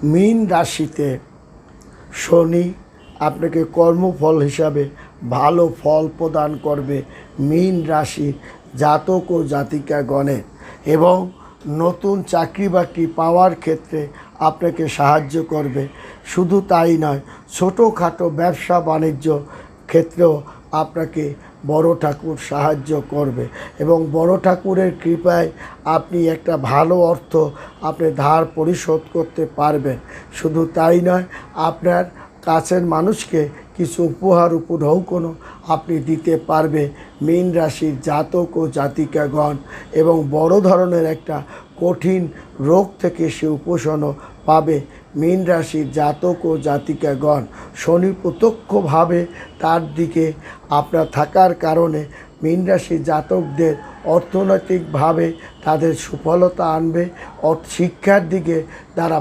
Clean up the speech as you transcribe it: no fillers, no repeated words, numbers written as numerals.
মীন রাশিতে শনি আপনাকে কর্মফল হিসাবে ভালো ফল প্রদান করবে মীন রাশির জাতক ও জাতিকাগণের, এবং নতুন চাকরি বাকরি পাওয়ার ক্ষেত্রে আপনাকে সাহায্য করবে। শুধু তাই নয়, ছোটোখাটো ব্যবসা বাণিজ্য ক্ষেত্রেও আপনাকে বড় ঠাকুর সাহায্য করবে, এবং বড় ঠাকুরের কৃপায় আপনি একটা ভালো অর্থ আপনি ধার পরিশোধ করতে পারবেন। শুধু তাই নয়, আপনার কাছের মানুষকে কিছু উপহার উপঢৌকনও আপনি দিতে পারবে মীন রাশির জাতক ও জাতিকাগণ, এবং বড় ধরনের একটা কঠিন রোগ থেকে সে উপশমও পাবে মীন রাশির জাতক ও জাতিকাগণ। শনি প্রত্যক্ষভাবে তার দিকে আপনার থাকার কারণে মীন রাশির জাতকদের অর্থনৈতিকভাবে তাদের সুফলতা আনবে, শিক্ষার দিকে তারা